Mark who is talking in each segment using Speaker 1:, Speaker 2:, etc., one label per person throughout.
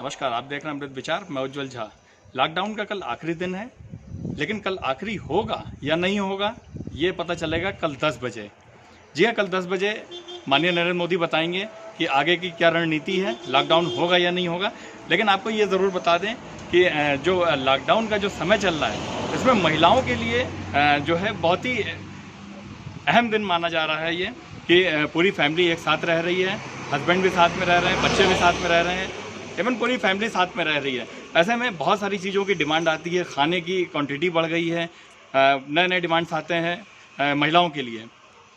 Speaker 1: नमस्कार, आप देख रहे हैं अमृत विचार। मैं उज्जवल झा। लॉकडाउन का कल आखिरी दिन है, लेकिन कल आखिरी होगा या नहीं होगा ये पता चलेगा कल 10 बजे। जी हाँ, कल 10 बजे माननीय नरेंद्र मोदी बताएंगे कि आगे की क्या रणनीति है, लॉकडाउन होगा या नहीं होगा। लेकिन आपको ये ज़रूर बता दें कि जो लॉकडाउन का जो समय चल रहा है, इसमें महिलाओं के लिए जो है बहुत ही अहम दिन माना जा रहा है ये, कि पूरी फैमिली एक साथ रह रही है, हस्बैंड भी साथ में रह रहे हैं, बच्चे भी साथ में रह रहे हैं, इवन पूरी फैमिली साथ में रह रही है। ऐसे में बहुत सारी चीज़ों की डिमांड आती है, खाने की क्वांटिटी बढ़ गई है, नए नए डिमांड्स आते हैं महिलाओं के लिए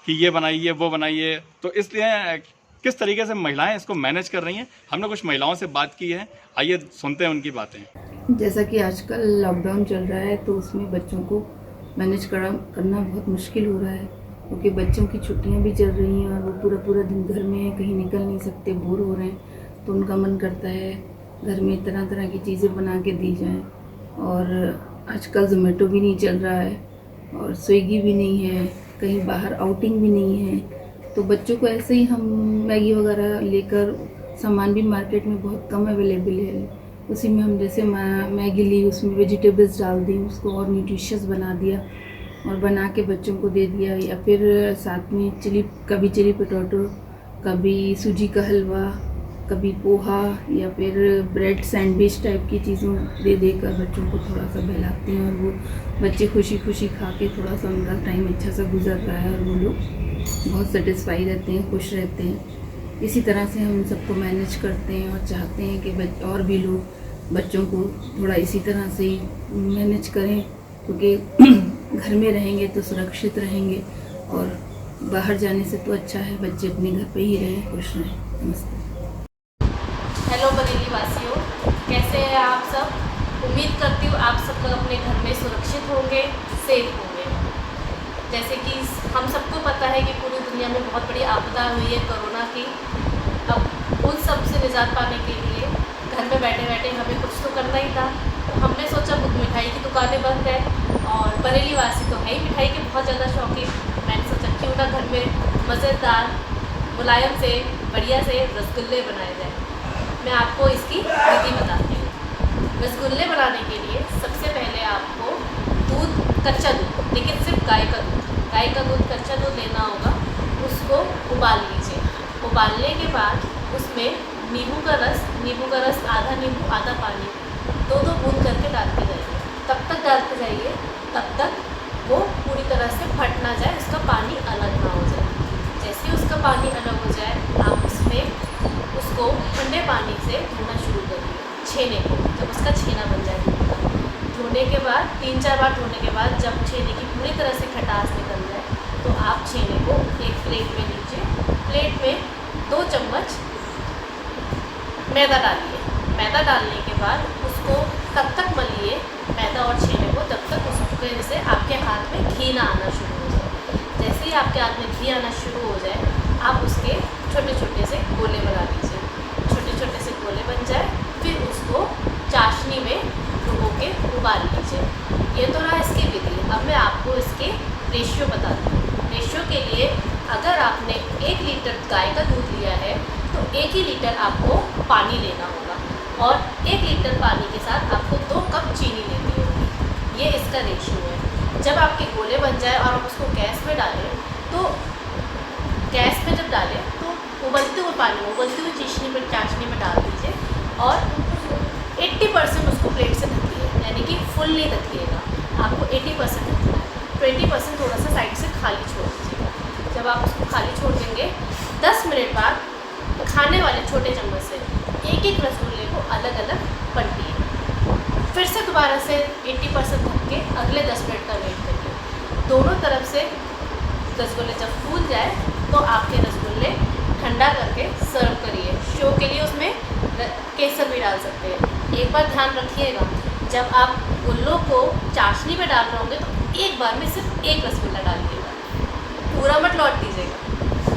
Speaker 1: कि ये बनाइए वो बनाइए। तो इसलिए किस तरीके से महिलाएं इसको मैनेज कर रही हैं, हमने कुछ महिलाओं से बात की है, आइए सुनते हैं उनकी बातें।
Speaker 2: जैसा कि आजकल लॉकडाउन चल रहा है तो उसमें बच्चों को मैनेज करना बहुत मुश्किल हो रहा है, क्योंकि बच्चों की छुट्टियां भी चल रही हैं और वो पूरा पूरा दिन घर में हैं, कहीं निकल नहीं सकते, बोर हो रहे हैं। तो उनका मन करता है घर में तरह तरह की चीज़ें बना के दी जाएं। और आजकल ज़ोमेटो भी नहीं चल रहा है और स्विगी भी नहीं है, कहीं बाहर आउटिंग भी नहीं है। तो बच्चों को ऐसे ही हम मैगी वगैरह लेकर, सामान भी मार्केट में बहुत कम अवेलेबल है, उसी में हम जैसे मैगी ली, उसमें वेजिटेबल्स डाल दी, उसको और न्यूट्रिशियस बना दिया और बना के बच्चों को दे दिया। या फिर साथ में कभी चिली पोटैटो, कभी सूजी का हलवा, कभी पोहा या फिर ब्रेड सैंडविच टाइप की चीज़ों दे देकर बच्चों को थोड़ा सा बहलाते हैं और वो बच्चे खुशी खुशी खा के थोड़ा सा उनका टाइम अच्छा सा गुजर रहा है और वो लोग बहुत सेटिस्फाई रहते हैं, खुश रहते हैं। इसी तरह से हम सबको मैनेज करते हैं और चाहते हैं कि और भी लोग बच्चों को थोड़ा इसी तरह से ही मैनेज करें, क्योंकि घर में रहेंगे तो सुरक्षित रहेंगे और बाहर जाने से तो अच्छा है बच्चे अपने घर पे ही रहें, खुश रहें। नमस्ते।
Speaker 3: हेलो बरेली वासियों, कैसे हैं आप सब। उम्मीद करती हूँ आप सब लोग अपने घर में सुरक्षित होंगे, सेफ होंगे। जैसे कि हम सबको पता है कि पूरी दुनिया में बहुत बड़ी आपदा हुई है कोरोना की। अब उन सब से निजात पाने के लिए घर में बैठे बैठे हमें कुछ तो करना ही था। तो हमने सोचा मिठाई की दुकानें बंद है और बरेली वासी तो है ही मिठाई के बहुत ज़्यादा शौकीन। मैंने सोचा क्यों ना घर में मज़ेदार मुलायम से बढ़िया से रसगुल्ले बनाए जाए। मैं आपको इसकी विधि बताती हूँ। रसगुल्ले बनाने के लिए सबसे पहले आपको कच्चा दूध, लेकिन सिर्फ गाय का दूध कच्चा दूध लेना होगा। उसको उबाल लीजिए। उबालने के बाद उसमें नींबू का रस आधा नींबू आधा पानी दो बूंद करके डालते जाइए। तब तक डालते जाइए तब तक वो पूरी तरह से फट ना जाए, उसका पानी अलग ना हो जाए। जैसे ही उसका पानी अलग हो जाए, आप उसको ठंडे पानी से धोना शुरू करिए, छेने को। जब उसका छेना बन जाए, धोने के बाद 3-4 बार धोने के बाद जब छेने की पूरी तरह से खटास निकल जाए, तो आप छेने को एक प्लेट में लीजिए। प्लेट में 2 चम्मच मैदा डालिए। मैदा डालने के बाद उसको तब तक मलिए, मैदा और छेने को, जब तक उसके से आपके हाथ में घी ना आना शुरू हो जाए। जैसे ही आपके हाथ में घी आना शुरू हो जाए, आप उसके छोटे छोटे से गोले बना लीजिए। छोटे छोटे से गोले बन जाए, फिर उसको चाशनी में डुबो के उबाल लीजिए। ये तो रहा इसकी विधि। अब मैं आपको इसके रेशियो बताती हूँ। रेशियो के लिए अगर आपने 1 लीटर गाय का दूध लिया है तो 1 ही लीटर आपको पानी लेना होगा और 1 लीटर पानी के साथ आपको 2 कप चीनी लेनी होगी। ये इसका रेशियो है। जब आपके गोले बन जाए और आप उसको गैस पे डालें, तो गैस पे जब डालें तो उबलते हुए पानी में, उबलती हुई चाशनी में डाल दीजिए और 80% उसको प्लेट से ढकिए, यानी कि फुल नहीं ढकिएगा, आपको 80% ढकना है। 20% थोड़ा सा साइड से खाली छोड़ दीजिएगा। जब आप उसको खाली छोड़ देंगे, 10 मिनट बाद खाने वाले छोटे चम्मच से एक रसगुल्ले को अलग अलग बंटिए। फिर से दोबारा से 80% ढक के अगले 10 मिनट का वेट करिए। दोनों तरफ से रसगुल्ले जब फूल जाए तो आपके रसगुल्ले ठंडा करके सर्व करिए। शो के लिए उसमें केसर भी डाल सकते हैं। एक बार ध्यान रखिएगा, जब आप गुल्लों को चाशनी में डाल रहे होंगे तो एक बार में सिर्फ 1 रसगुल्ला डालिएगा, पूरा मत लौट दीजिएगा।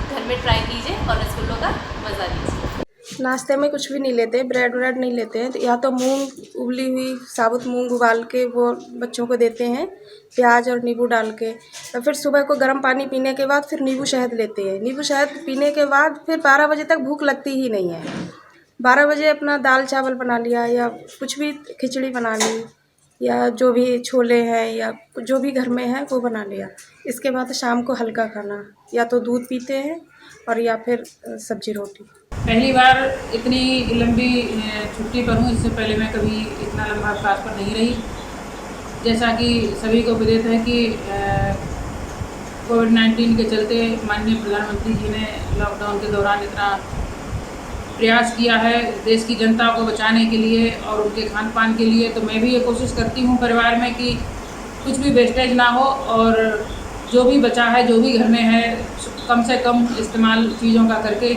Speaker 3: घर में ट्राई कीजिए और रसगुल्लों का मज़ा लीजिए।
Speaker 4: नाश्ते में कुछ भी नहीं लेते, ब्रेड व्रेड नहीं लेते हैं, या तो मूंग, उबली हुई साबुत मूंग उबाल के वो बच्चों को देते हैं प्याज और नींबू डाल के। और फिर सुबह को गर्म पानी पीने के बाद फिर नींबू शहद लेते हैं। नींबू शहद पीने के बाद फिर 12 बजे तक भूख लगती ही नहीं है। 12 बजे अपना दाल चावल बना लिया या कुछ भी, खिचड़ी बना ली या जो भी छोले हैं या जो भी घर में है वो बना लिया। इसके बाद शाम को हल्का खाना, या तो दूध पीते हैं और या फिर सब्जी रोटी।
Speaker 5: पहली बार इतनी लंबी छुट्टी पर हूँ। इससे पहले मैं कभी इतना लंबा अवकाश पर नहीं रही। जैसा कि सभी को विदित है कि कोविड-19 के चलते माननीय प्रधानमंत्री जी ने लॉकडाउन के दौरान इतना प्रयास किया है देश की जनता को बचाने के लिए और उनके खान पान के लिए। तो मैं भी ये कोशिश करती हूँ परिवार में कि कुछ भी वेस्टेज ना हो और जो भी बचा है, जो भी घर में है, कम से कम इस्तेमाल चीज़ों का करके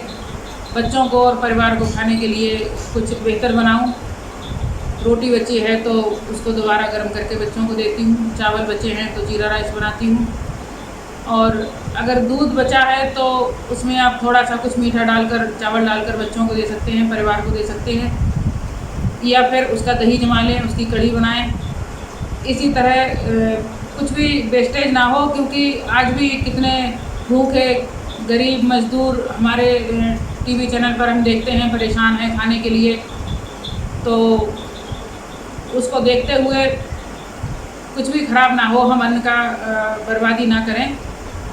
Speaker 5: बच्चों को और परिवार को खाने के लिए कुछ बेहतर बनाऊं। रोटी बची है तो उसको दोबारा गर्म करके बच्चों को देती हूँ। चावल बचे हैं तो जीरा राइस बनाती हूँ। और अगर दूध बचा है तो उसमें आप थोड़ा सा कुछ मीठा डालकर, चावल डालकर बच्चों को दे सकते हैं, परिवार को दे सकते हैं। या फिर उसका दही जमा लें, उसकी कढ़ी बनाएं। इसी तरह कुछ भी वेस्टेज ना हो, क्योंकि आज भी कितने भूखे गरीब मजदूर हमारे टीवी चैनल पर हम देखते हैं परेशान हैं खाने के लिए। तो उसको देखते हुए कुछ भी ख़राब ना हो, हम अन्न का बर्बादी ना करें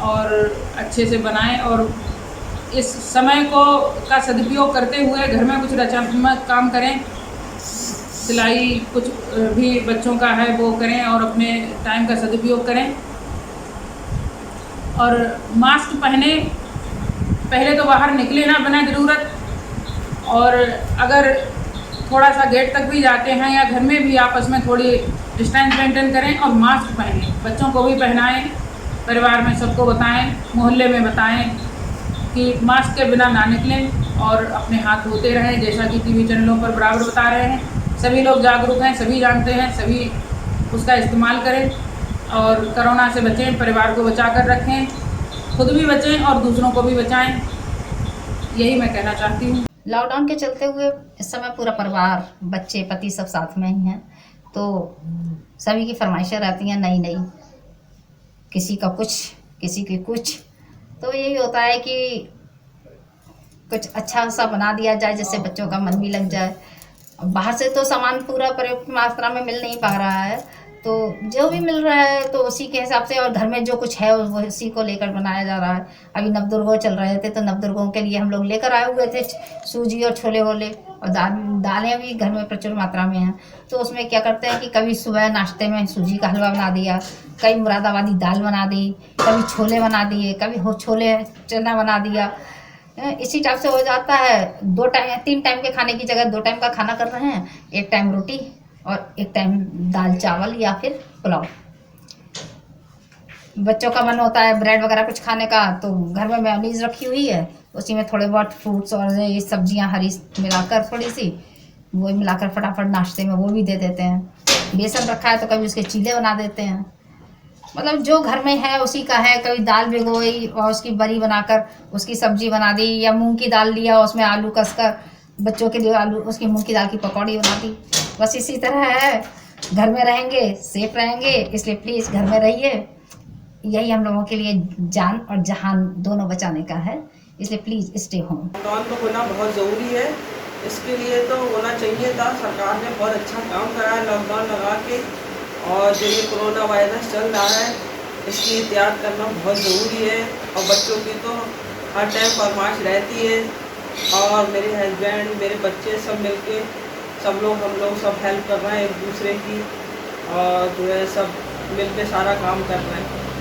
Speaker 5: और अच्छे से बनाएं। और इस समय का सदुपयोग करते हुए घर में कुछ रचनात्मक काम करें। सिलाई कुछ भी बच्चों का है वो करें और अपने टाइम का सदुपयोग करें। और मास्क पहने, पहले तो बाहर निकले ना बिना ज़रूरत। और अगर थोड़ा सा गेट तक भी जाते हैं या घर में भी आपस में थोड़ी डिस्टेंस मेंटेन करें और मास्क पहनें। बच्चों को भी पहनाएं, परिवार में सबको बताएं, मोहल्ले में बताएं कि मास्क के बिना ना निकलें और अपने हाथ धोते रहें। जैसा कि टीवी चैनलों पर बराबर बता रहे हैं, सभी लोग जागरूक हैं, सभी जानते हैं, सभी उसका इस्तेमाल करें और कोरोना से बचें, परिवार को बचा कर रखें, खुद भी बचें और दूसरों को भी बचाएं। यही मैं कहना चाहती हूँ।
Speaker 6: लॉकडाउन के चलते हुए इस समय पूरा परिवार, बच्चे, पति सब साथ में ही हैं, तो सभी की फरमाइशें रहती हैं नई नई, किसी का कुछ, किसी की कुछ। तो यही होता है कि कुछ अच्छा सा बना दिया जाए जिससे बच्चों का मन भी लग जाए। बाहर से तो सामान पूरा पर्याप्त मात्रा में मिल नहीं पा रहा है, तो जो भी मिल रहा है तो उसी के हिसाब से, और घर में जो कुछ है वो उसी को लेकर बनाया जा रहा है। अभी नवदुर्गों चल रहे थे तो नवदुर्गों के लिए हम लोग लेकर आए हुए थे सूजी और छोले वोले, और दालें भी घर में प्रचुर मात्रा में हैं। तो उसमें क्या करते हैं कि कभी सुबह नाश्ते में सूजी का हलवा बना दिया, कभी मुरादाबादी दाल बना दी, कभी छोले बना दिए, कभी छोले चना बना दिया। इसी टाइप से हो जाता है। 3 टाइम के खाने की जगह 2 टाइम का खाना कर रहे हैं, 1 टाइम रोटी और 1 टाइम दाल चावल या फिर पुलाव। बच्चों का मन होता है ब्रेड वगैरह कुछ खाने का, तो घर में मेयोनीज रखी हुई है, उसी में थोड़े बहुत फ्रूट्स और ये सब्जियां हरी मिलाकर, थोड़ी सी वो मिलाकर फटाफट नाश्ते में वो भी दे देते हैं। बेसन रखा है तो कभी उसके चीले बना देते हैं। मतलब जो घर में है उसी का है। कभी दाल भिगोई और उसकी बड़ी बनाकर उसकी सब्जी बना दी, या मूंग की दाल लिया उसमें आलू कसकर बच्चों के लिए आलू, उसकी मूंग की दाल की पकौड़ी बना दी। बस इसी तरह है। घर में रहेंगे, सेफ रहेंगे, इसलिए प्लीज़ घर में रहिए। यही हम लोगों के लिए जान और जहान दोनों बचाने का है, इसलिए प्लीज़ स्टे होम।
Speaker 7: लॉकडाउन तो होना बहुत ज़रूरी है, इसके लिए तो होना चाहिए था। सरकार ने बहुत अच्छा काम करा है लॉकडाउन लगा के, और जो ये कोरोना वायरस चल रहा है इसकी एहतियात करना बहुत ज़रूरी है। और बच्चों की तो हर टाइम फरमाइश रहती है, और मेरे हस्बैंड, मेरे बच्चे सब मिलके हम लोग सब हेल्प कर रहे हैं एक दूसरे की, और जो है सब मिलके सारा काम कर रहे हैं।